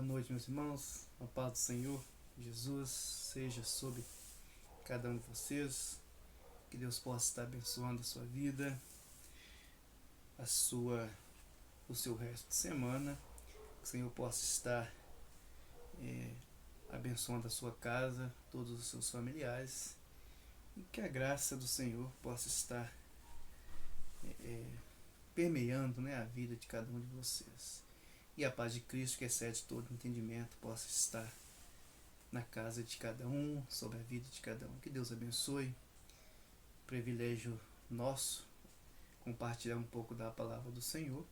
noite, meus irmãos. A paz do Senhor Jesus seja sobre cada um de vocês. Que Deus possa estar abençoando a sua vida, a sua, o seu resto de semana. Que o Senhor possa estar abençoando a sua casa, todos os seus familiares. E que a graça do Senhor possa estar permeando, a vida de cada um de vocês. E a paz de Cristo, que excede todo entendimento, possa estar na casa de cada um, sobre a vida de cada um. Que Deus abençoe. Privilégio nosso compartilhar um pouco da palavra do Senhor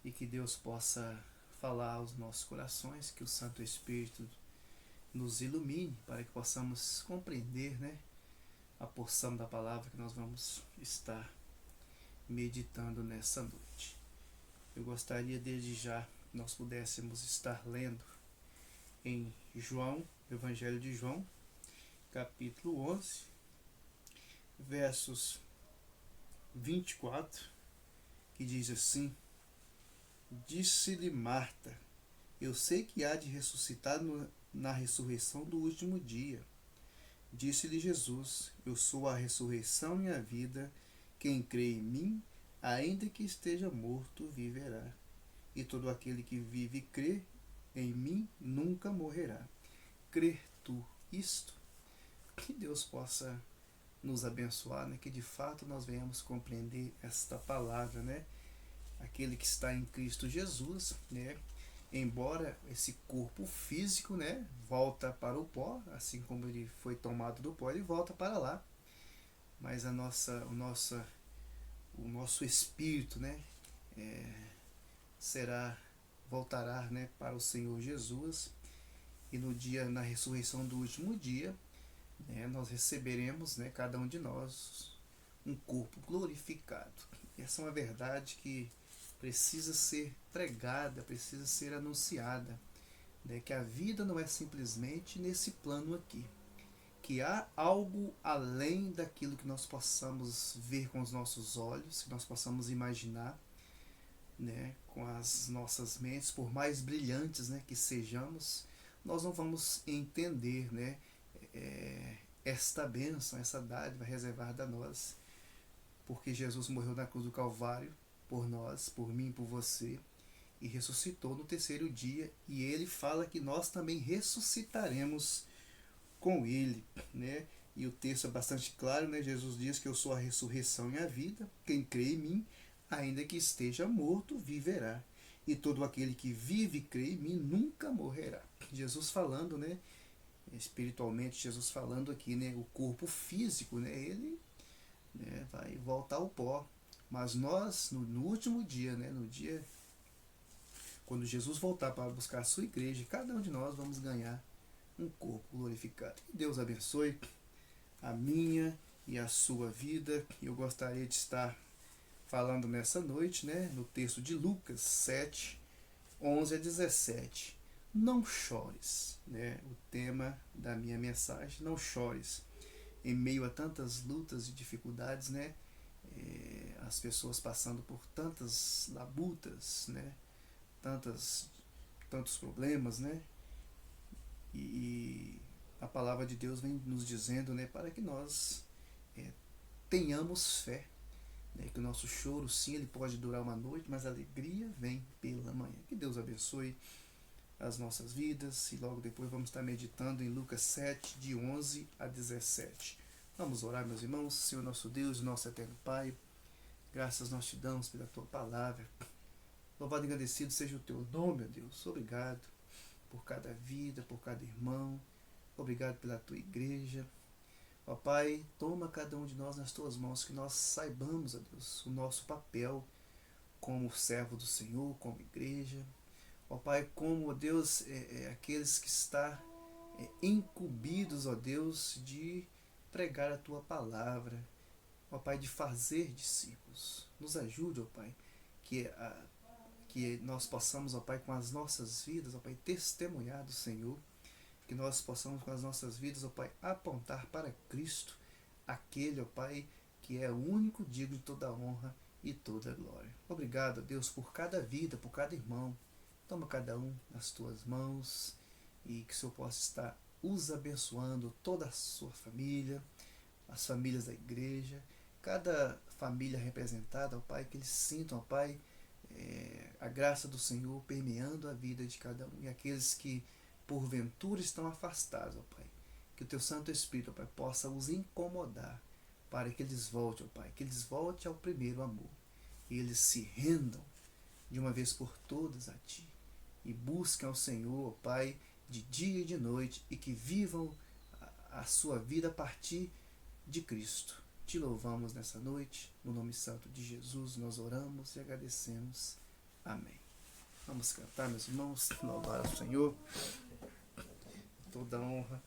e que Deus possa falar aos nossos corações, que o Santo Espírito nos ilumine para que possamos compreender, a porção da palavra que nós vamos estar meditando nessa noite. Eu gostaria desde já que nós pudéssemos estar lendo em João, Evangelho de João, capítulo 11, versos 24, que diz assim: Disse-lhe Marta: Eu sei que há de ressuscitar na ressurreição do último dia. Disse-lhe Jesus: Eu sou a ressurreição e a vida. Quem crê em mim, ainda que esteja morto, viverá. E todo aquele que vive e crê em mim nunca morrerá. Crer tu isto? Que Deus possa nos abençoar, que de fato nós venhamos compreender esta palavra, Aquele que está em Cristo Jesus, embora esse corpo físico, volta para o pó, assim como ele foi tomado do pó, ele volta para lá. Mas o nosso espírito, voltará, para o Senhor Jesus, e no dia, na ressurreição do último dia, nós receberemos, cada um de nós, um corpo glorificado. Essa é uma verdade que precisa ser pregada, precisa ser anunciada, que a vida não é simplesmente nesse plano aqui, que há algo além daquilo que nós possamos ver com os nossos olhos, que nós possamos imaginar, com as nossas mentes, por mais brilhantes, que sejamos, nós não vamos entender, esta bênção, essa dádiva reservada a nós, porque Jesus morreu na cruz do Calvário por nós, por mim, por você, e ressuscitou no terceiro dia, e ele fala que nós também ressuscitaremos com ele, E o texto é bastante claro, Jesus diz que eu sou a ressurreição e a vida. Quem crê em mim, ainda que esteja morto, viverá. E todo aquele que vive e crê em mim nunca morrerá. Jesus falando, espiritualmente, Jesus falando aqui, o corpo físico, ele vai voltar ao pó. Mas nós, no último dia, no dia quando Jesus voltar para buscar a sua igreja, cada um de nós vamos ganhar um corpo glorificado. Que Deus abençoe a minha e a sua vida. Eu gostaria de estar falando nessa noite, no texto de Lucas 7, 11 a 17. Não chores, o tema da minha mensagem. Não chores. Em meio a tantas lutas e dificuldades, as pessoas passando por tantas labutas, tantos problemas, E a palavra de Deus vem nos dizendo, para que nós tenhamos fé, que o nosso choro, sim, ele pode durar uma noite, mas a alegria vem pela manhã. Que Deus abençoe as nossas vidas, e logo depois vamos estar meditando em Lucas 7, de 11 a 17. Vamos orar, meus irmãos. Senhor nosso Deus, nosso eterno Pai, graças nós te damos pela tua palavra. Louvado e agradecido seja o teu nome, meu Deus. Obrigado por cada vida, por cada irmão. Obrigado pela tua igreja. Ó Pai, toma cada um de nós nas tuas mãos, que nós saibamos, ó Deus, o nosso papel como servo do Senhor, como igreja. Ó Pai, como, ó Deus, aqueles que estão incumbidos, ó Deus, de pregar a tua palavra, ó Pai, de fazer discípulos. Nos ajude, ó Pai, que nós possamos, ó Pai, com as nossas vidas, ó Pai, testemunhar do Senhor, que nós possamos com as nossas vidas, ó Pai, apontar para Cristo, aquele, ó Pai, que é o único digno de toda honra e toda glória. Obrigado, Deus, por cada vida, por cada irmão Toma cada um nas tuas mãos e que o Senhor possa estar os abençoando, toda a sua família, as famílias da igreja, cada família representada, ó Pai, que eles sintam, ó Pai, a graça do Senhor permeando a vida de cada um. E aqueles que porventura estão afastados, ó Pai, que o Teu Santo Espírito, ó Pai, possa os incomodar para que eles voltem, ó Pai, que eles voltem ao primeiro amor. E eles se rendam de uma vez por todas a Ti. E busquem ao Senhor, ó Pai, de dia e de noite, e que vivam a sua vida a partir de Cristo. Te louvamos nessa noite, no nome santo de Jesus, nós oramos e agradecemos. Amém. Vamos cantar, meus irmãos, louvar ao Senhor. Toda honra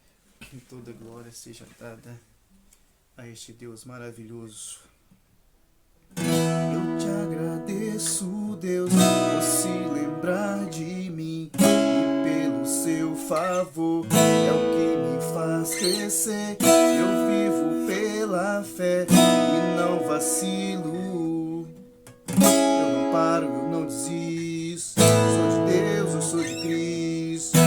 e toda glória seja dada a este Deus maravilhoso. Eu te agradeço, Deus, por se lembrar de mim, e pelo seu favor é o que me faz crescer. Eu vivo pela fé e não vacilo, eu não paro, eu não desisto. Sou de Deus, eu sou de Cristo.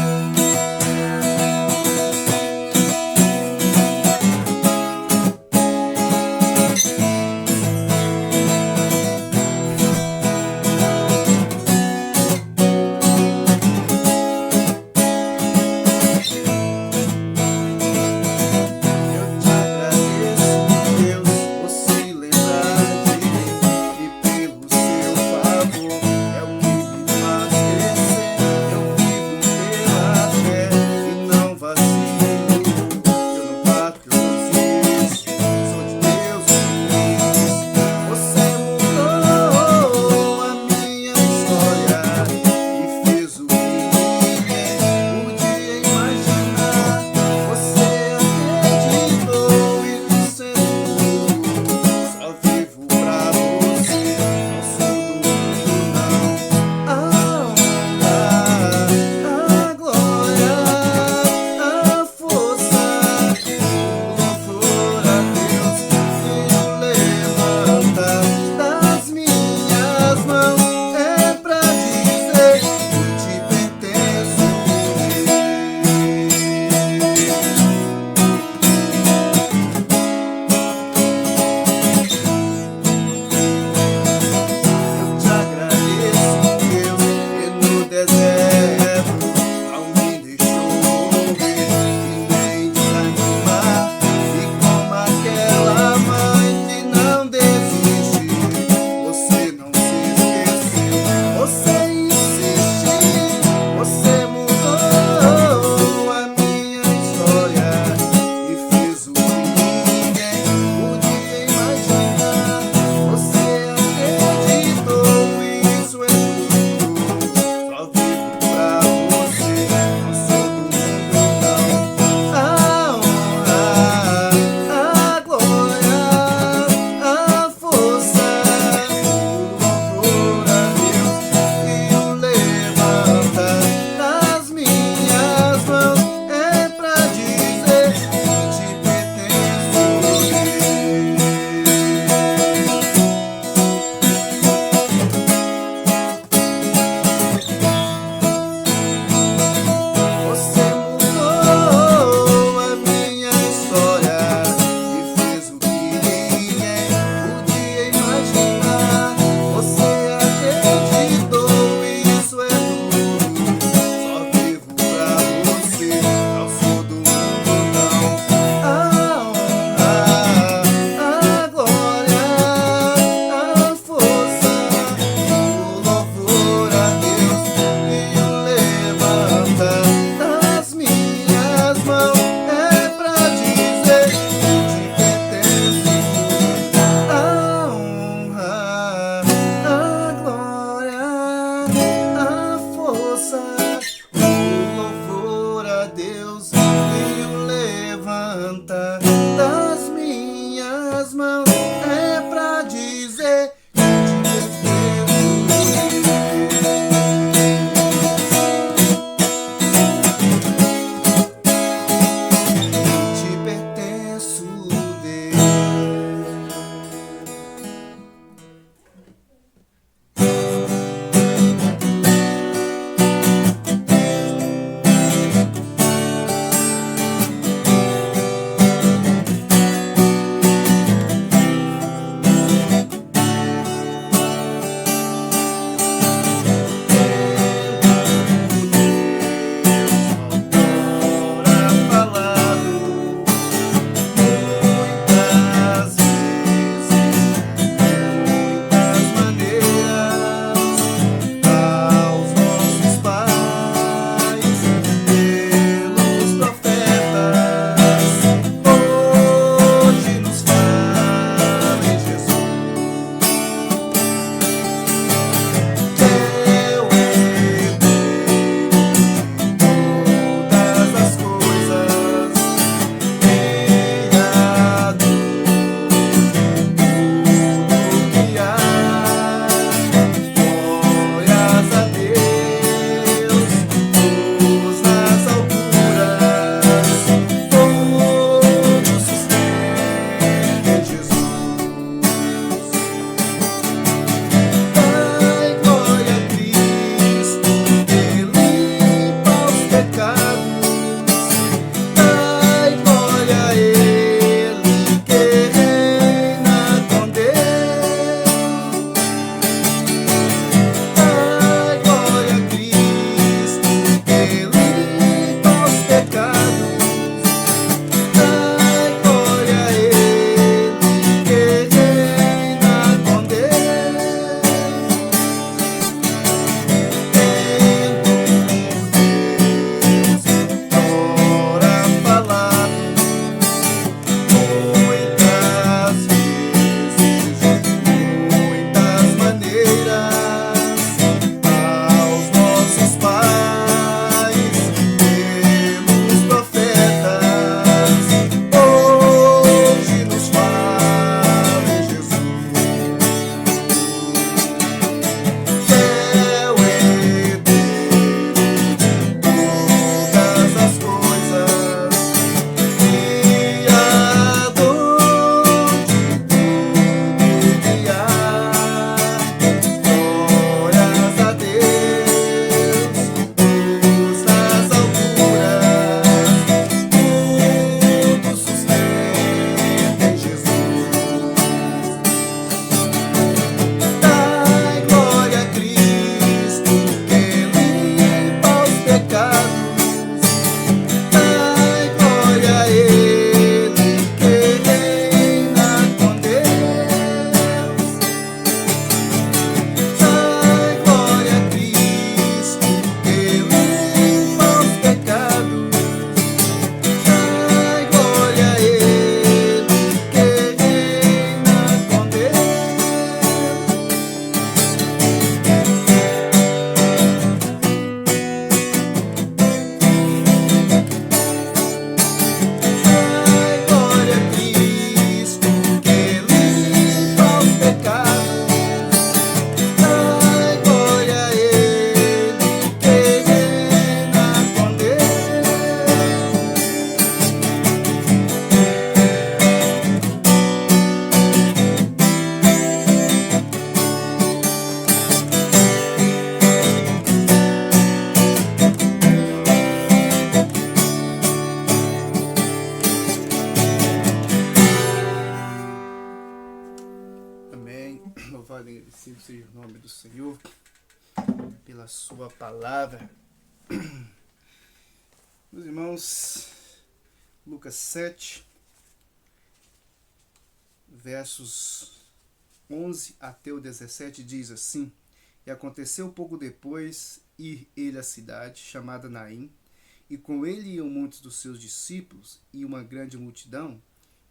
seja o nome do Senhor, pela sua palavra. Meus irmãos, Lucas 7, versos 11 até o 17 diz assim: E aconteceu pouco depois ir ele à cidade, chamada Naim, e com ele iam muitos dos seus discípulos e uma grande multidão.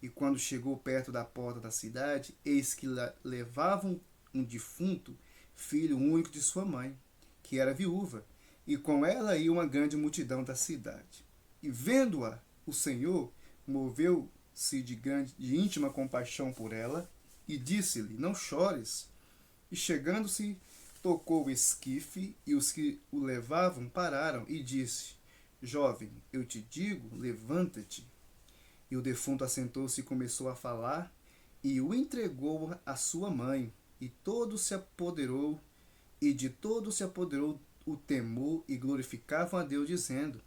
E quando chegou perto da porta da cidade, eis que levavam um defunto, filho único de sua mãe, que era viúva, e com ela ia uma grande multidão da cidade. E vendo-a, o Senhor moveu-se de íntima compaixão por ela, e disse-lhe: Não chores. E chegando-se, tocou o esquife, e os que o levavam pararam, e disse: Jovem, eu te digo, levanta-te. E o defunto assentou-se e começou a falar, e o entregou à sua mãe. E de todo se apoderou o temor, e glorificavam a Deus, dizendo: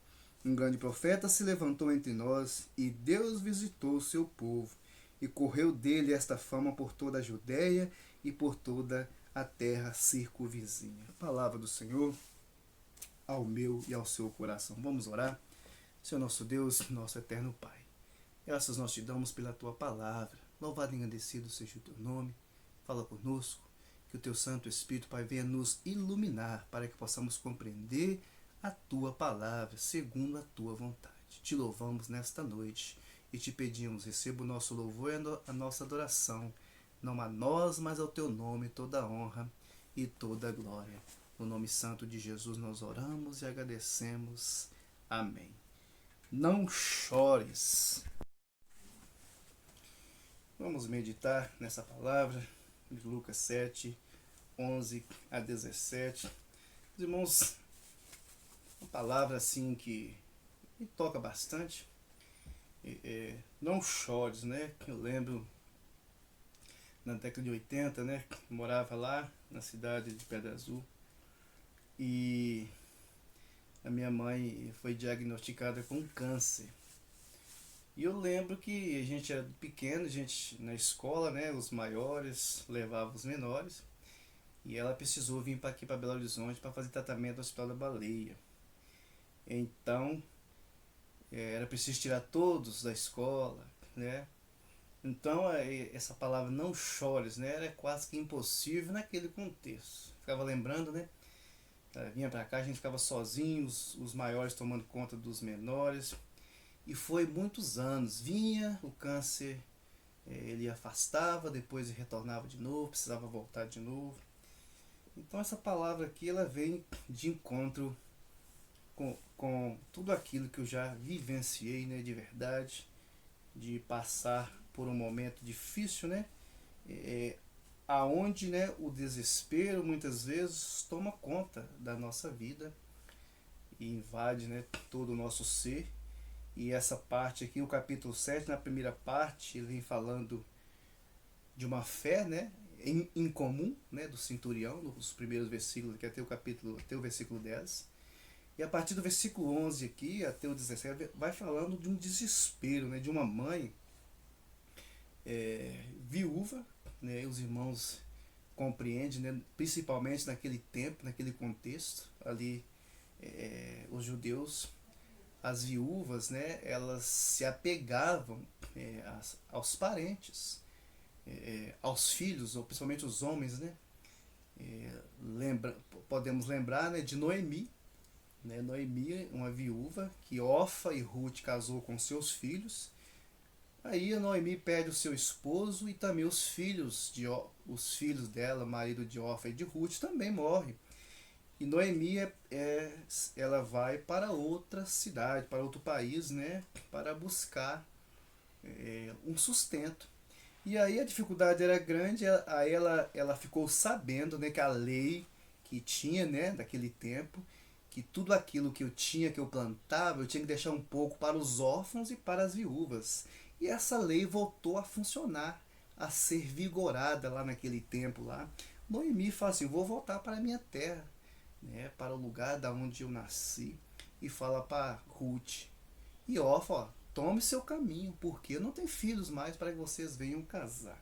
Um grande profeta se levantou entre nós, e Deus visitou o seu povo. E correu dele esta fama por toda a Judéia e por toda a terra circunvizinha. A palavra do Senhor ao meu e ao seu coração. Vamos orar? Senhor nosso Deus, nosso eterno Pai, graças nós te damos pela tua palavra. Louvado e agradecido seja o teu nome. Fala conosco, que o teu Santo Espírito, Pai, venha nos iluminar para que possamos compreender a tua palavra segundo a tua vontade. Te louvamos nesta noite e te pedimos: receba o nosso louvor e a nossa adoração, não a nós, mas ao teu nome, toda a honra e toda a glória. No nome santo de Jesus nós oramos e agradecemos. Amém. Não chores. Vamos meditar nessa palavra de Lucas 7, 11 a 17. Irmãos, uma palavra assim que me toca bastante. Não chores, né? Eu lembro na década de 80, né? Eu morava lá na cidade de Pedra Azul e a minha mãe foi diagnosticada com câncer. E eu lembro que a gente era pequeno, a gente na escola, né? Os maiores levavam os menores. E ela precisou vir para aqui, para Belo Horizonte, para fazer tratamento no Hospital da Baleia. Então, era preciso tirar todos da escola, né? Então, essa palavra não chores, né? Era quase que impossível naquele contexto. Ficava lembrando, né? Ela vinha para cá, a gente ficava sozinho, os maiores tomando conta dos menores. E foi muitos anos. Vinha o câncer, ele afastava, depois retornava de novo, precisava voltar de novo. Então essa palavra aqui, ela vem de encontro com tudo aquilo que eu já vivenciei, né, de verdade, de passar por um momento difícil, né, aonde, né, o desespero muitas vezes toma conta da nossa vida e invade, né, todo o nosso ser. E essa parte aqui, o capítulo 7, na primeira parte, ele vem falando de uma fé, né, incomum, né, do centurião, nos primeiros versículos, que até o versículo 10. E a partir do versículo 11 aqui, até o 17, vai falando de um desespero, né, de uma mãe viúva, né, os irmãos compreendem, né, principalmente naquele tempo, naquele contexto, ali os judeus, as viúvas, né, elas se apegavam aos parentes, aos filhos, ou principalmente os homens, né? Podemos lembrar, né, de Noemi, né? Noemi, uma viúva que Orfa e Ruth casou com seus filhos. Aí a Noemi perde o seu esposo e também os filhos dela, marido de Orfa e de Ruth, também morrem. E Noemi ela vai para outra cidade, para outro país, né, para buscar um sustento. E aí a dificuldade era grande. Aí ela ficou sabendo, né, que a lei que tinha, né, daquele tempo, que tudo aquilo que eu plantava, eu tinha que deixar um pouco para os órfãos e para as viúvas. E essa lei voltou a funcionar, a ser vigorada lá naquele tempo lá. Noemi fala assim: vou voltar para a minha terra, né, para o lugar da onde eu nasci, e fala para Ruth e Orfa: tome seu caminho, porque eu não tenho filhos mais para que vocês venham casar.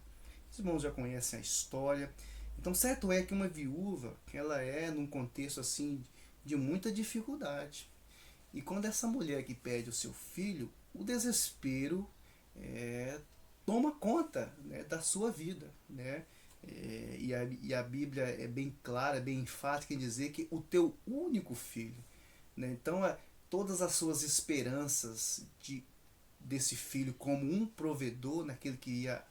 Os irmãos já conhecem a história. Então, certo é que uma viúva, ela é num contexto assim de muita dificuldade. E quando essa mulher que perde o seu filho, o desespero é, toma conta, né, da sua vida, né? E a Bíblia é bem clara, bem enfática em dizer que o teu único filho, né? Então, todas as suas esperanças desse filho como um provedor, naquele que ia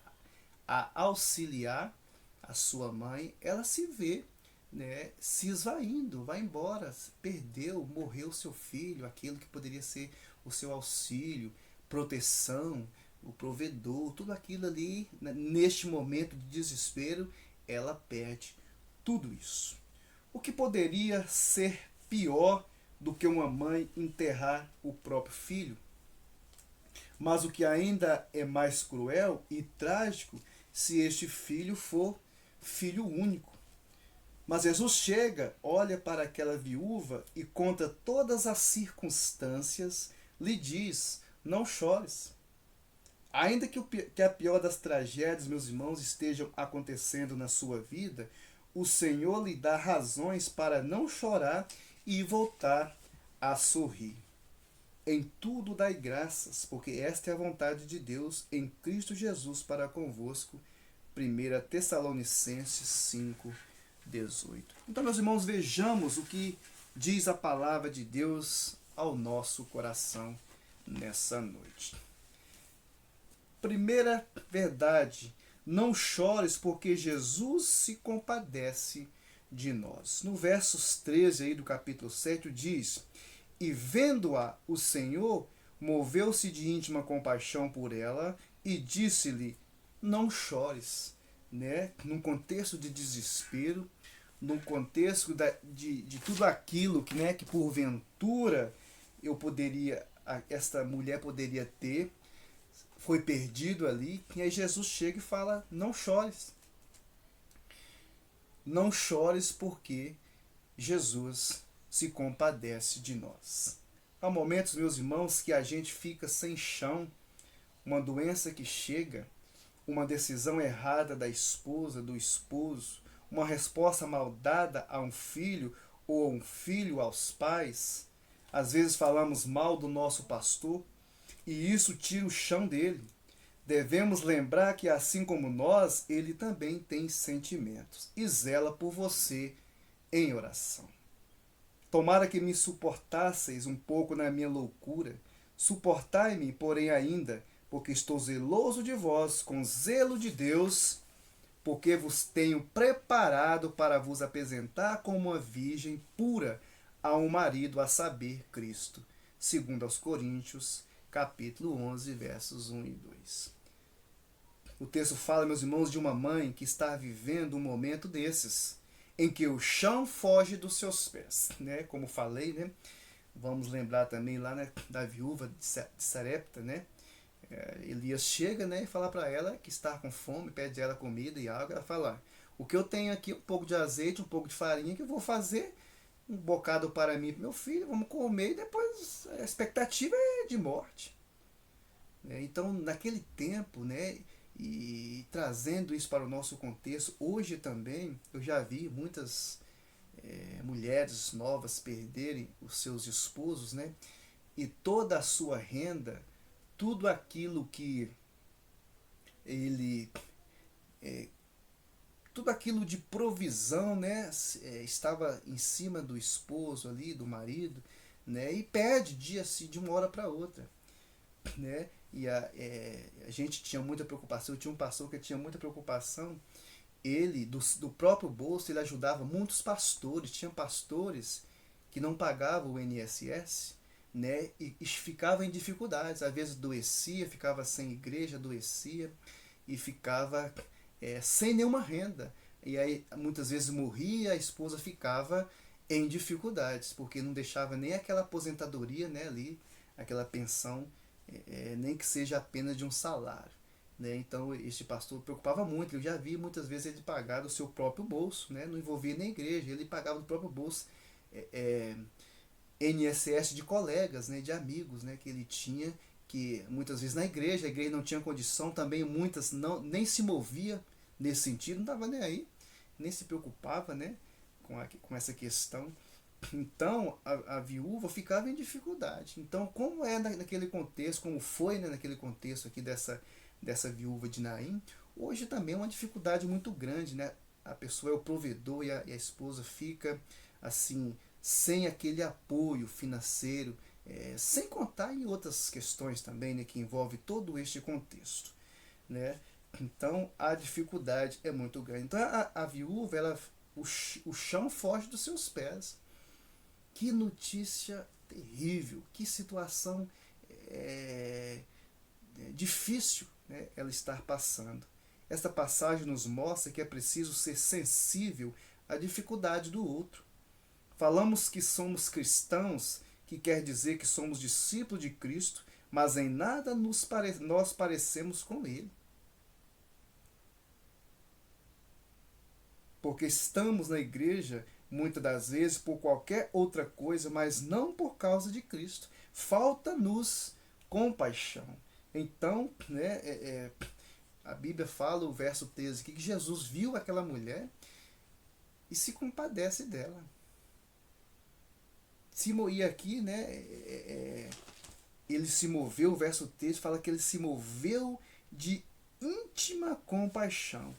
auxiliar a sua mãe, ela se vê, né, se esvaindo, vai embora, perdeu, morreu seu filho, aquilo que poderia ser o seu auxílio, proteção, o provedor, tudo aquilo ali, né, neste momento de desespero, ela perde tudo isso. O que poderia ser pior do que uma mãe enterrar o próprio filho? Mas o que ainda é mais cruel e trágico se este filho for filho único. Mas Jesus chega, olha para aquela viúva e conta todas as circunstâncias, lhe diz: não chores. Ainda que a pior das tragédias, meus irmãos, estejam acontecendo na sua vida, o Senhor lhe dá razões para não chorar e voltar a sorrir. Em tudo dai graças, porque esta é a vontade de Deus em Cristo Jesus para convosco. 1 Tessalonicenses 5:18. Então, meus irmãos, vejamos o que diz a palavra de Deus ao nosso coração nessa noite. Primeira verdade, não chores porque Jesus se compadece de nós. No versos 13 aí do capítulo 7 diz: e vendo-a o Senhor, moveu-se de íntima compaixão por ela e disse-lhe: não chores. Né? Num contexto de desespero, num contexto de tudo aquilo que, né, que porventura esta mulher poderia ter, foi perdido ali, e aí Jesus chega e fala: não chores. Não chores porque Jesus se compadece de nós. Há momentos, meus irmãos, que a gente fica sem chão, uma doença que chega, uma decisão errada da esposa, do esposo, uma resposta mal dada a um filho ou um filho aos pais. Às vezes falamos mal do nosso pastor e isso tira o chão dele. Devemos lembrar que, assim como nós, ele também tem sentimentos e zela por você em oração. Tomara que me suportasseis um pouco na minha loucura. Suportai-me, porém, ainda, porque estou zeloso de vós, com zelo de Deus, porque vos tenho preparado para vos apresentar como uma virgem pura a um marido, a saber, Cristo. 2 aos Coríntios, capítulo 11, versos 1 e 2. O texto fala, meus irmãos, de uma mãe que está vivendo um momento desses, em que o chão foge dos seus pés, né? Como falei, né? Vamos lembrar também lá, né, da viúva de Sarepta, né? Elias chega, né, e fala para ela que está com fome, pede ela comida e água. Ela fala: o que eu tenho aqui, um pouco de azeite, um pouco de farinha, que eu vou fazer um bocado para mim e para meu filho, vamos comer e depois a expectativa é de morte. Então, naquele tempo, né, e trazendo isso para o nosso contexto, hoje também eu já vi muitas mulheres novas perderem os seus esposos, né, e toda a sua renda, tudo aquilo que ele tudo aquilo de provisão, né, estava em cima do esposo ali, do marido, né, e perde de uma hora para outra, né. E a gente tinha muita preocupação. Eu tinha um pastor que tinha muita preocupação. Ele, do próprio bolso, ele ajudava muitos pastores. Tinha pastores que não pagavam o INSS, né, e ficava em dificuldades. Às vezes adoecia, ficava sem igreja, adoecia e ficava sem nenhuma renda. E aí muitas vezes morria, a esposa ficava em dificuldades, porque não deixava nem aquela aposentadoria, né, ali, aquela pensão, nem que seja apenas de um salário. Né? Então este pastor preocupava muito. Eu já vi muitas vezes ele pagar do seu próprio bolso, né? Não envolvia nem igreja, ele pagava do próprio bolso INSS de colegas, né? De amigos, né? Que ele tinha, que muitas vezes a igreja não tinha condição, também muitas nem se movia nesse sentido, não estava nem aí. nem se preocupava, né, com essa questão. Então a viúva ficava em dificuldade. Então, como é naquele contexto, como foi, né, naquele contexto aqui dessa viúva de Naim, hoje também é uma dificuldade muito grande, né? A pessoa é o provedor e a esposa fica assim, sem aquele apoio financeiro, sem contar em outras questões também, né, que envolve todo este contexto, né? Então a dificuldade é muito grande. Então a viúva, o chão foge dos seus pés. Que notícia terrível, que situação é, difícil, né, ela estar passando. Esta passagem nos mostra que é preciso ser sensível à dificuldade do outro. Falamos que somos cristãos, que quer dizer que somos discípulos de Cristo, mas em nada nós parecemos com Ele. Porque estamos na igreja, muitas das vezes, por qualquer outra coisa, mas não por causa de Cristo. Falta-nos compaixão. Então, né, a Bíblia fala, o verso 13, que Jesus viu aquela mulher e se compadece dela. E aqui, né, ele se moveu, o verso 13 fala que ele se moveu de íntima compaixão.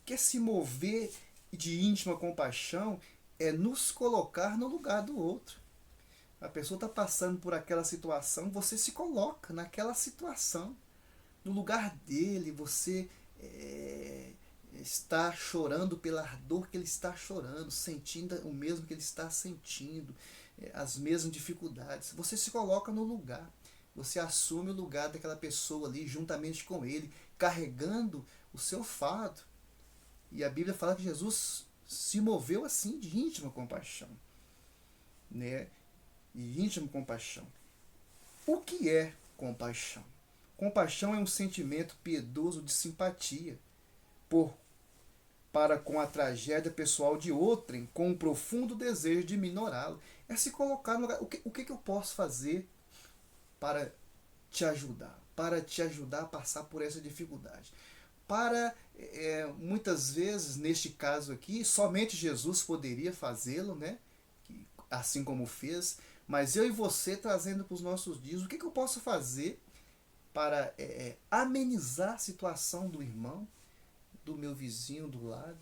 Que se mover de íntima compaixão é nos colocar no lugar do outro. A pessoa está passando por aquela situação, você se coloca naquela situação, no lugar dele, você está chorando pela dor que ele está chorando, sentindo o mesmo que ele está sentindo, as mesmas dificuldades. Você se coloca no lugar, você assume o lugar daquela pessoa ali, juntamente com ele, carregando o seu fardo. E a Bíblia fala que Jesus se moveu assim de íntima compaixão, né? De íntima compaixão. O que é compaixão? Compaixão é um sentimento piedoso de simpatia para com a tragédia pessoal de outrem, com um profundo desejo de minorá-lo. É se colocar no lugar. O que eu posso fazer para te ajudar a passar por essa dificuldade? Muitas vezes, neste caso aqui, somente Jesus poderia fazê-lo, né? Assim como fez, mas eu e você trazendo para os nossos dias, o que eu posso fazer para amenizar a situação do irmão, do meu vizinho do lado?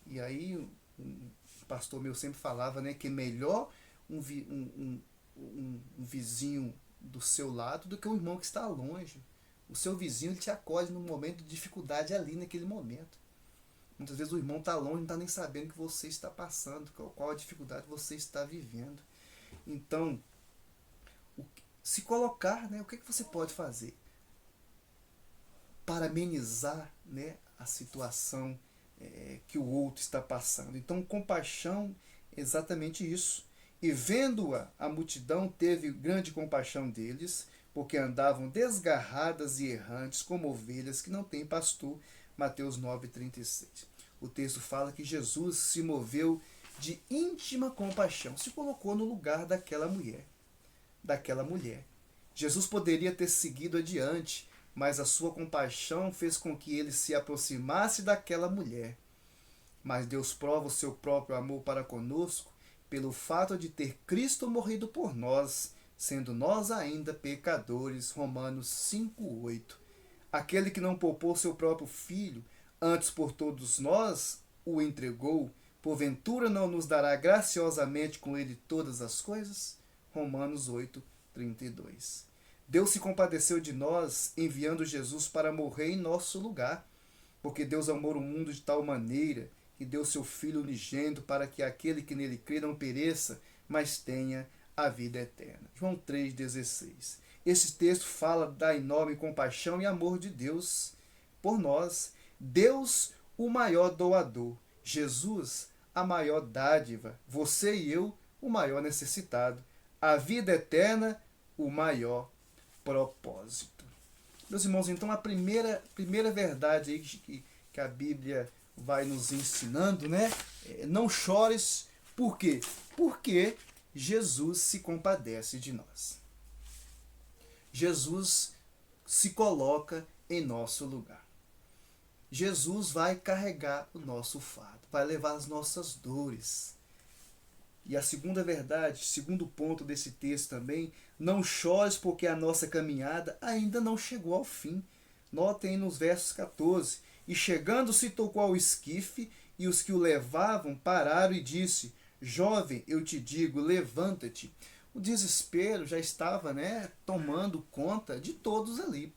E aí um pastor meu sempre falava, né, que é melhor um vizinho do seu lado do que um irmão que está longe. O seu vizinho, ele te acolhe num momento de dificuldade ali naquele momento. Muitas vezes o irmão está longe, não está nem sabendo o que você está passando, qual a dificuldade você está vivendo. Então, se colocar, né, o que você pode fazer para amenizar, né, a situação que o outro está passando. Então, compaixão é exatamente isso. E vendo-a, a multidão teve grande compaixão deles, porque andavam desgarradas e errantes como ovelhas que não têm pastor. Mateus 9,36. O texto fala que Jesus se moveu de íntima compaixão, se colocou no lugar daquela mulher. Jesus poderia ter seguido adiante, mas a sua compaixão fez com que ele se aproximasse daquela mulher. Mas Deus prova o seu próprio amor para conosco pelo fato de ter Cristo morrido por nós, sendo nós ainda pecadores. Romanos 5,8. Aquele que não poupou seu próprio filho, antes por todos nós o entregou, porventura não nos dará graciosamente com ele todas as coisas? Romanos 8,32. Deus se compadeceu de nós, enviando Jesus para morrer em nosso lugar, porque Deus amou o mundo de tal maneira que deu seu Filho unigênito para que aquele que nele crê não pereça, mas tenha a vida eterna. João 3,16. Esse texto fala da enorme compaixão e amor de Deus por nós. Deus, o maior doador. Jesus, a maior dádiva. Você e eu, o maior necessitado. A vida eterna, o maior propósito. Meus irmãos, então a primeira verdade aí que a Bíblia vai nos ensinando, né? Não chores. Por quê? Porque Jesus se compadece de nós. Jesus se coloca em nosso lugar. Jesus vai carregar o nosso fardo, vai levar as nossas dores. E a segunda verdade, segundo ponto desse texto também, não chores porque a nossa caminhada ainda não chegou ao fim. Notem nos versos 14. E chegando-se tocou ao esquife, e os que o levavam pararam e disse: Jovem, eu te digo, levanta-te. O desespero já estava, tomando conta de todos ali.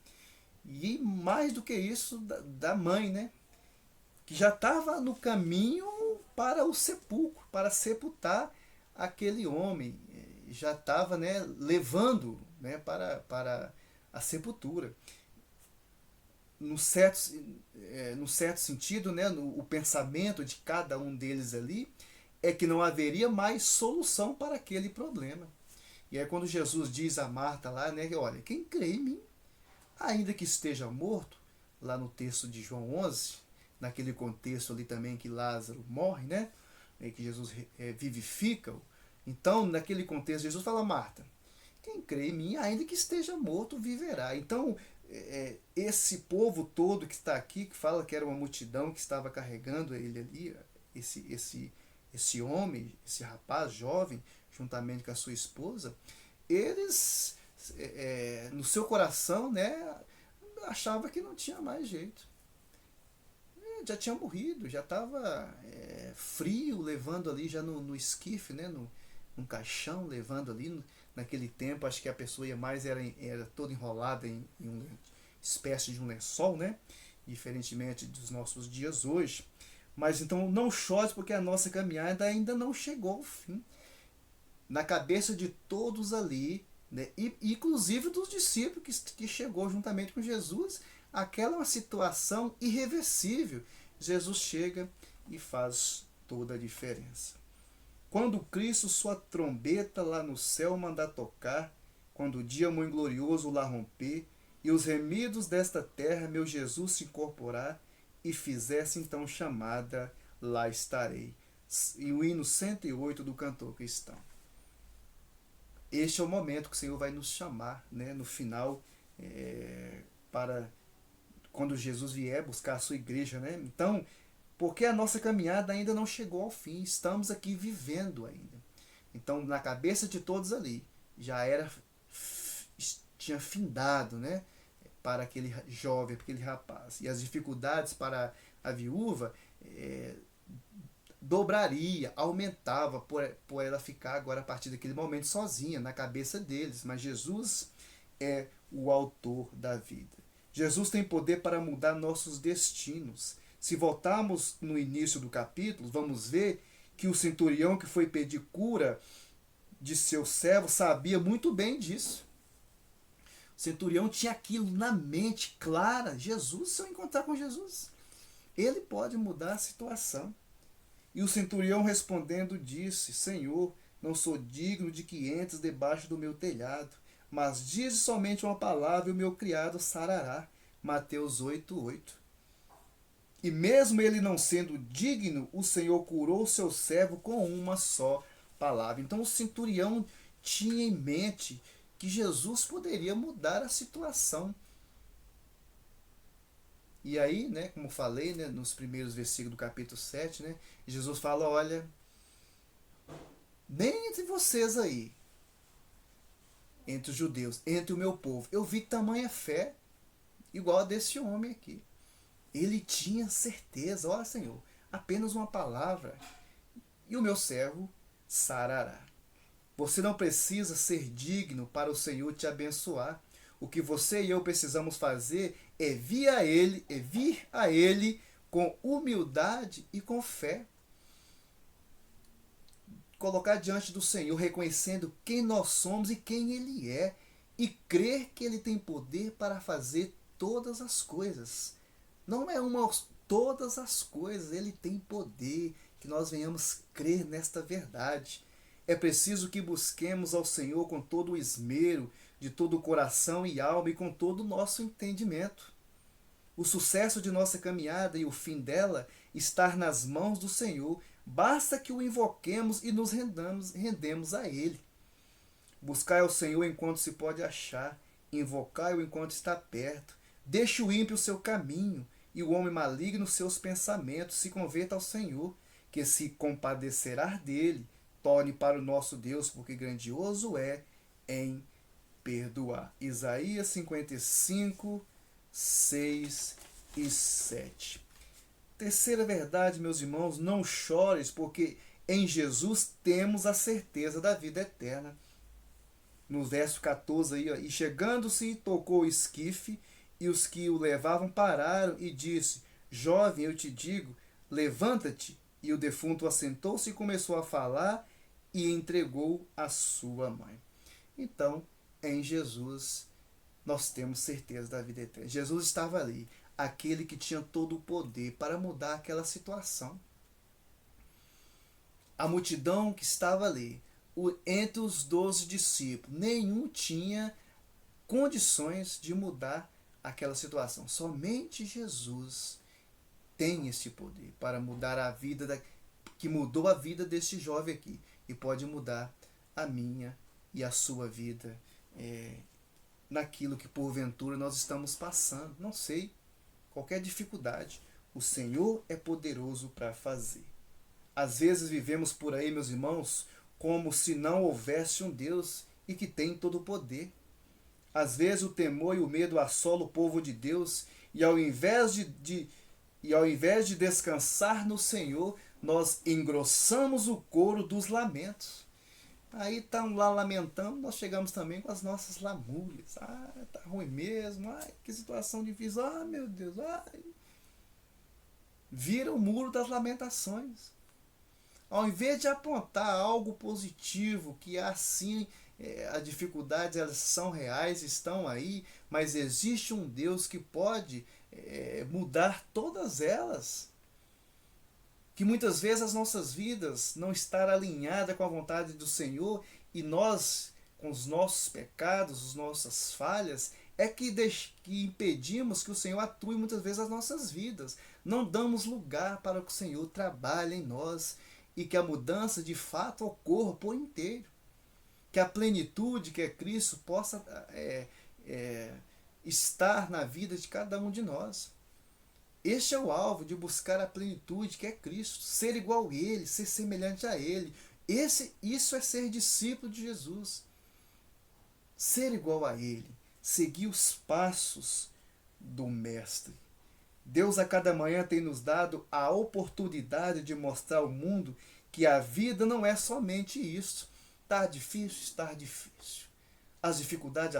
E mais do que isso, da mãe, que já estava no caminho para o sepulcro, para sepultar aquele homem. Já estava, levando, para a sepultura. No certo sentido, o pensamento de cada um deles ali é que não haveria mais solução para aquele problema. E aí quando Jesus diz a Marta lá, olha, quem crê em mim, ainda que esteja morto, lá no texto de João 11, naquele contexto ali também que Lázaro morre, que Jesus vivifica-o. Então, naquele contexto, Jesus fala: Marta, quem crê em mim, ainda que esteja morto, viverá. Então, esse povo todo que está aqui, que fala que era uma multidão que estava carregando ele ali, esse homem, esse rapaz jovem, juntamente com a sua esposa, eles, no seu coração, achava que não tinha mais jeito. Já tinha morrido, já estava frio, levando ali já no esquife, num caixão, levando ali. Naquele tempo, acho que a pessoa ia mais, era toda enrolada em uma espécie de um lençol, diferentemente dos nossos dias hoje. Mas então não chore porque a nossa caminhada ainda não chegou ao fim. Na cabeça de todos ali, inclusive dos discípulos que chegou juntamente com Jesus, aquela é uma situação irreversível. Jesus chega e faz toda a diferença. Quando Cristo sua trombeta lá no céu mandar tocar, quando o dia muito glorioso lá romper, e os remidos desta terra meu Jesus se incorporar, e fizesse então chamada, lá estarei. E o hino 108 do cantor cristão. Este é o momento que o Senhor vai nos chamar, no final, para quando Jesus vier buscar a sua igreja. Então, porque a nossa caminhada ainda não chegou ao fim, estamos aqui vivendo ainda. Então, na cabeça de todos ali, já tinha findado, para aquele jovem, para aquele rapaz. E as dificuldades para a viúva dobraria, aumentava por ela ficar agora a partir daquele momento sozinha, na cabeça deles. Mas Jesus é o autor da vida. Jesus tem poder para mudar nossos destinos. Se voltarmos no início do capítulo, vamos ver que o centurião que foi pedir cura de seu servo sabia muito bem disso. O centurião tinha aquilo na mente clara. Jesus, se eu encontrar com Jesus, ele pode mudar a situação. E o centurião respondendo disse: Senhor, não sou digno de que entres debaixo do meu telhado, mas dize somente uma palavra e o meu criado sarará. Mateus 8:8. E mesmo ele não sendo digno, o Senhor curou o seu servo com uma só palavra. Então o centurião tinha em mente que Jesus poderia mudar a situação. E aí, como falei, nos primeiros versículos do capítulo 7, Jesus fala: olha, nem entre vocês aí, entre os judeus, entre o meu povo, eu vi tamanha fé igual a desse homem aqui. Ele tinha certeza: olha, Senhor, apenas uma palavra e o meu servo sarará. Você não precisa ser digno para o Senhor te abençoar. O que você e eu precisamos fazer é vir a Ele com humildade e com fé. Colocar diante do Senhor, reconhecendo quem nós somos e quem Ele é, e crer que Ele tem poder para fazer todas as coisas. Não é todas as coisas, Ele tem poder, que nós venhamos crer nesta verdade. É preciso que busquemos ao Senhor com todo o esmero, de todo o coração e alma e com todo o nosso entendimento. O sucesso de nossa caminhada e o fim dela está nas mãos do Senhor. Basta que o invoquemos e nos rendemos a Ele. Buscai ao Senhor enquanto se pode achar, invocai-o enquanto está perto. Deixe o ímpio o seu caminho e o homem maligno seus pensamentos, se converta ao Senhor, que se compadecerá dele, torne para o nosso Deus, porque grandioso é em perdoar. Isaías 55, 6 e 7. Terceira verdade, meus irmãos, não chores, porque em Jesus temos a certeza da vida eterna. No verso 14 aí, ó, e chegando-se, tocou o esquife, e os que o levavam pararam e disse: Jovem, eu te digo, levanta-te. E o defunto assentou-se e começou a falar e entregou a sua mãe. Então, em Jesus, nós temos certeza da vida eterna. Jesus estava ali, aquele que tinha todo o poder para mudar aquela situação. A multidão que estava ali, entre os 12 discípulos, nenhum tinha condições de mudar aquela situação. Somente Jesus tem esse poder para mudar a vida que mudou a vida desse jovem aqui e pode mudar a minha e a sua vida naquilo que porventura nós estamos passando. Não sei, qualquer dificuldade, o Senhor é poderoso para fazer. Às vezes vivemos por aí, meus irmãos, como se não houvesse um Deus e que tem todo o poder. Às vezes o temor e o medo assolam o povo de Deus e ao invés de descansar no Senhor, nós engrossamos o coro dos lamentos. Aí estão lá lamentando, nós chegamos também com as nossas lamúrias. Tá ruim mesmo, que situação difícil, meu Deus, vira o muro das lamentações. Ao invés de apontar algo positivo, que assim as dificuldades elas são reais, estão aí, mas existe um Deus que pode mudar todas elas. Que muitas vezes as nossas vidas não estão alinhadas com a vontade do Senhor e nós, com os nossos pecados, as nossas falhas, que impedimos que o Senhor atue muitas vezes as nossas vidas. Não damos lugar para que o Senhor trabalhe em nós e que a mudança de fato ocorra por inteiro. Que a plenitude que é Cristo possa estar na vida de cada um de nós. Este é o alvo de buscar a plenitude que é Cristo, ser igual a Ele, ser semelhante a Ele. Isso é ser discípulo de Jesus. Ser igual a Ele, seguir os passos do Mestre. Deus a cada manhã tem nos dado a oportunidade de mostrar ao mundo que a vida não é somente isso. Está difícil. As dificuldades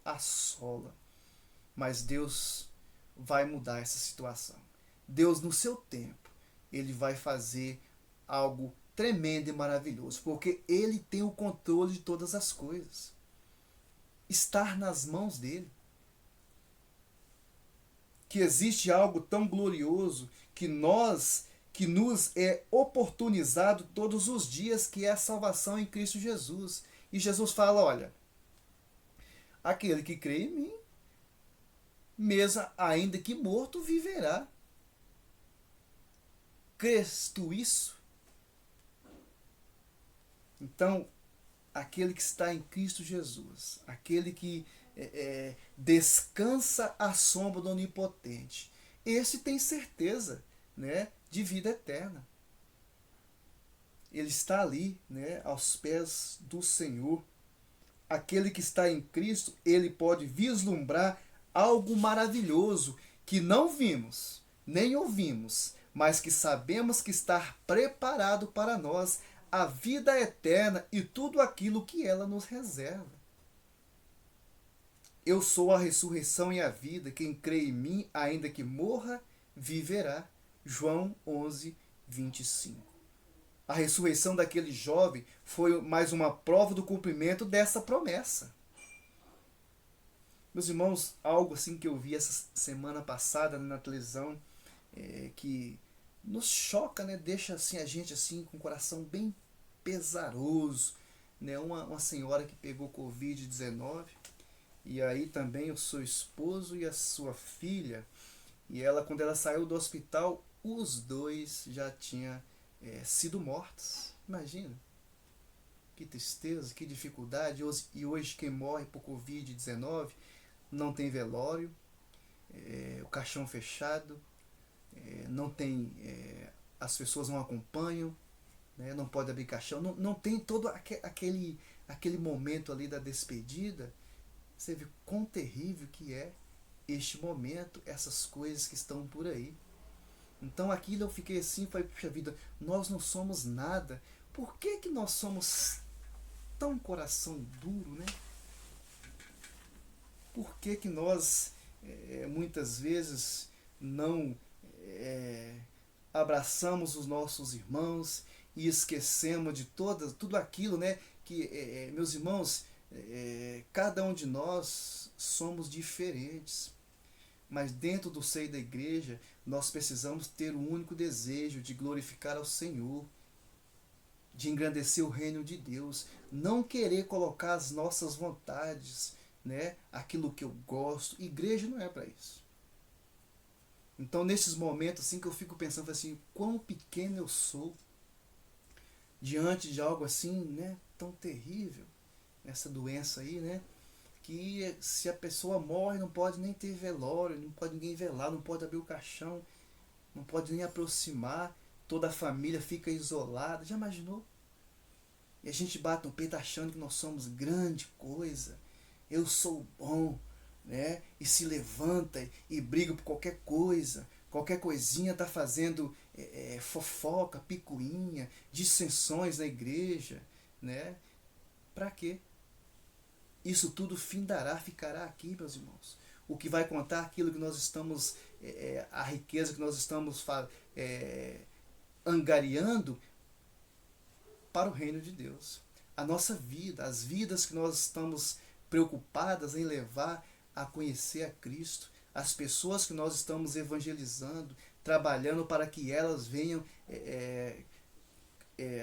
assola. Mas Deus vai mudar essa situação. Deus, no seu tempo, Ele vai fazer algo tremendo e maravilhoso, porque Ele tem o controle de todas as coisas. Estar nas mãos dEle. Que existe algo tão glorioso que nos é oportunizado todos os dias, que é a salvação em Cristo Jesus. E Jesus fala, olha, aquele que crê em mim, mesmo ainda que morto, viverá. Crês tu isso? Então, aquele que está em Cristo Jesus, aquele que descansa à sombra do Onipotente, esse tem certeza, né, de vida eterna. Ele está ali, né, aos pés do Senhor. Aquele que está em Cristo, ele pode vislumbrar algo maravilhoso que não vimos, nem ouvimos, mas que sabemos que está preparado para nós, a vida eterna e tudo aquilo que ela nos reserva. Eu sou a ressurreição e a vida, quem crê em mim, ainda que morra, viverá. João 11, 25. A ressurreição daquele jovem foi mais uma prova do cumprimento dessa promessa. Meus irmãos, algo assim que eu vi essa semana passada na televisão, que nos choca, né? Deixa assim, a gente assim, com o coração bem pesaroso. Né? Uma senhora que pegou Covid-19, e aí também o seu esposo e a sua filha, e ela, quando ela saiu do hospital, os dois já tinham sido mortos. Imagina, que tristeza, que dificuldade. E hoje quem morre por Covid-19 não tem velório, o caixão fechado, não tem, as pessoas não acompanham, né? Não pode abrir caixão, não tem todo aquele momento ali da despedida. Você vê quão terrível que é este momento, essas coisas que estão por aí. Então aquilo eu fiquei assim, falei, puxa vida, nós não somos nada. Por que que nós somos tão coração duro, né? Por que que nós muitas vezes não é, abraçamos os nossos irmãos e esquecemos de tudo aquilo, né? Que, meus irmãos, cada um de nós somos diferentes, mas dentro do seio da igreja nós precisamos ter o único desejo de glorificar ao Senhor, de engrandecer o reino de Deus, não querer colocar as nossas vontades, né? Aquilo que eu gosto. Igreja não é para isso. Então, nesses momentos assim que eu fico pensando assim, quão pequeno eu sou diante de algo assim, né, tão terrível, essa doença aí, né, que se a pessoa morre não pode nem ter velório, não pode ninguém velar, não pode abrir o caixão, não pode nem aproximar, toda a família fica isolada. Já imaginou? E a gente bate no peito achando que nós somos grande coisa, eu sou bom, né? E se levanta e briga por qualquer coisinha tá fazendo fofoca, picuinha, dissensões na igreja, né? Para quê? Isso tudo findará, ficará aqui, meus irmãos. O que vai contar aquilo que nós estamos, a riqueza que nós estamos angariando para o reino de Deus. A nossa vida, as vidas que nós estamos preocupadas em levar a conhecer a Cristo, as pessoas que nós estamos evangelizando, trabalhando para que elas venham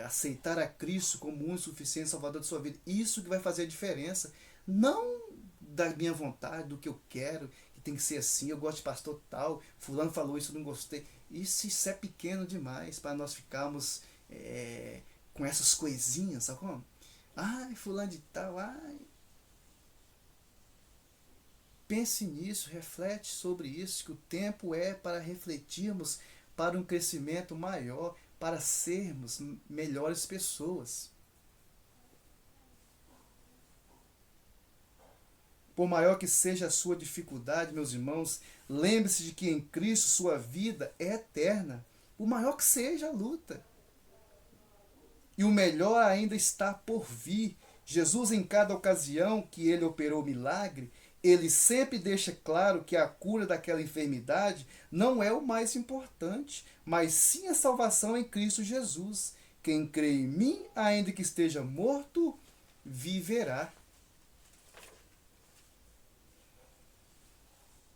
aceitar a Cristo como o único suficiente Salvador de sua vida. Isso que vai fazer a diferença. Não da minha vontade, do que eu quero, que tem que ser assim, eu gosto de pastor tal, fulano falou isso, eu não gostei. Isso é pequeno demais para nós ficarmos com essas coisinhas, sabe como? Ai, fulano de tal, ai. Pense nisso, reflete sobre isso, que o tempo é para refletirmos para um crescimento maior, para sermos melhores pessoas. Por maior que seja a sua dificuldade, meus irmãos, lembre-se de que em Cristo sua vida é eterna. Por maior que seja a luta. E o melhor ainda está por vir. Jesus, em cada ocasião que ele operou milagre, ele sempre deixa claro que a cura daquela enfermidade não é o mais importante, mas sim a salvação em Cristo Jesus. Quem crê em mim, ainda que esteja morto, viverá.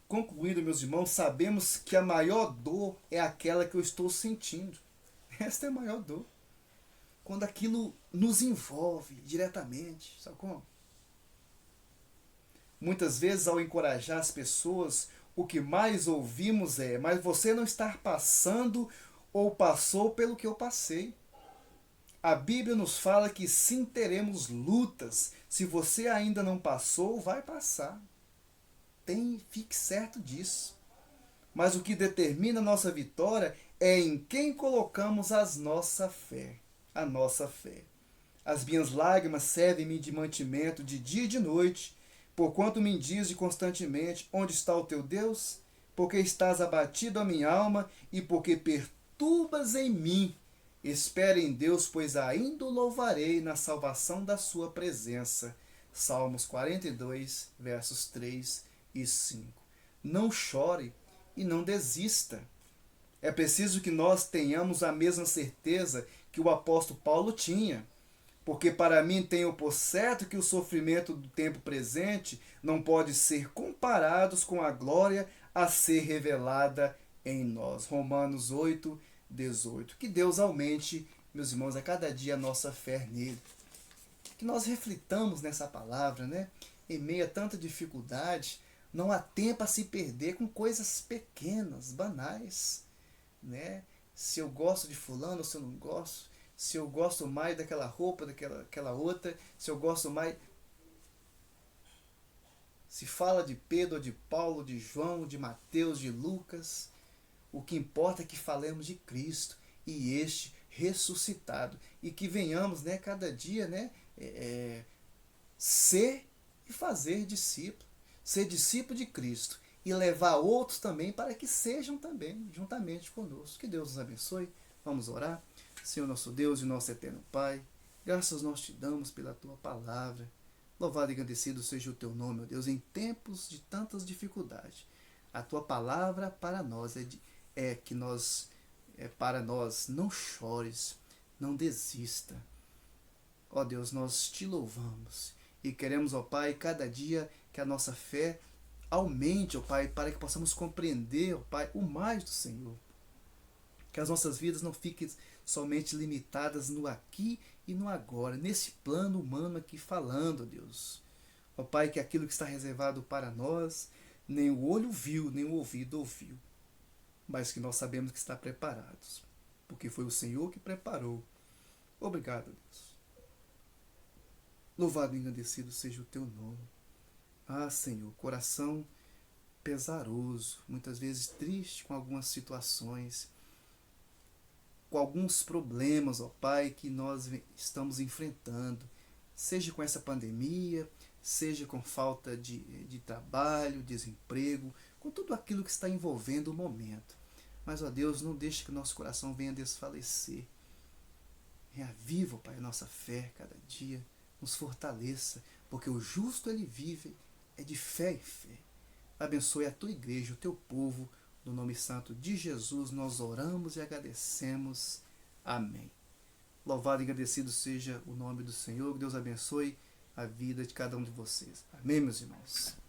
Concluindo, meus irmãos, sabemos que a maior dor é aquela que eu estou sentindo. Esta é a maior dor. Quando aquilo nos envolve diretamente, sabe como? Muitas vezes, ao encorajar as pessoas, o que mais ouvimos é: mas você não está passando ou passou pelo que eu passei. A Bíblia nos fala que sim, teremos lutas. Se você ainda não passou, vai passar. Fique certo disso. Mas o que determina a nossa vitória é em quem colocamos a nossa fé. A nossa fé. As minhas lágrimas servem-me de mantimento de dia e de noite, porquanto me dize constantemente: onde está o teu Deus? Porque estás abatido a minha alma e porque perturbas em mim. Espere em Deus, pois ainda o louvarei na salvação da sua presença. Salmos 42, versos 3 e 5. Não chore e não desista. É preciso que nós tenhamos a mesma certeza que o apóstolo Paulo tinha. Porque para mim tenho por certo que o sofrimento do tempo presente não pode ser comparados com a glória a ser revelada em nós. Romanos 8, 18. Que Deus aumente, meus irmãos, a cada dia a nossa fé nele. Que nós reflitamos nessa palavra, né? Em meio a tanta dificuldade, não há tempo a se perder com coisas pequenas, banais, né? Se eu gosto de fulano ou se eu não gosto, se eu gosto mais daquela roupa, daquela outra, se eu gosto mais... Se fala de Pedro, de Paulo, de João, de Mateus, de Lucas, O que importa é que falemos de Cristo e este ressuscitado. E que venhamos, né, cada dia, né, ser e fazer discípulo. Ser discípulo de Cristo e levar outros também para que sejam também juntamente conosco. Que Deus nos abençoe. Vamos orar. Senhor nosso Deus e nosso eterno Pai, graças nós te damos pela tua palavra. Louvado e agradecido seja o teu nome, ó Deus, em tempos de tantas dificuldades. A tua palavra para nós para nós, não chores, não desista. Ó Deus, nós te louvamos e queremos, ó Pai, cada dia que a nossa fé aumente, ó Pai, para que possamos compreender, ó Pai, o mais do Senhor. Que as nossas vidas não fiquem somente limitadas no aqui e no agora, nesse plano humano aqui falando, ó Deus. Ó Pai, que aquilo que está reservado para nós, nem o olho viu, nem o ouvido ouviu, mas que nós sabemos que está preparados, porque foi o Senhor que preparou. Obrigado, Deus. Louvado e engrandecido seja o teu nome. Ah, Senhor, coração pesaroso, muitas vezes triste com algumas situações, com alguns problemas, ó Pai, que nós estamos enfrentando, seja com essa pandemia, seja com falta de trabalho, desemprego, com tudo aquilo que está envolvendo o momento. Mas, ó Deus, não deixe que o nosso coração venha desfalecer. Reaviva, ó Pai, a nossa fé cada dia, nos fortaleça, porque o justo ele vive é de fé em fé. Abençoe a tua igreja, o teu povo, no nome santo de Jesus nós oramos e agradecemos. Amém. Louvado e agradecido seja o nome do Senhor. Que Deus abençoe a vida de cada um de vocês. Amém, meus irmãos.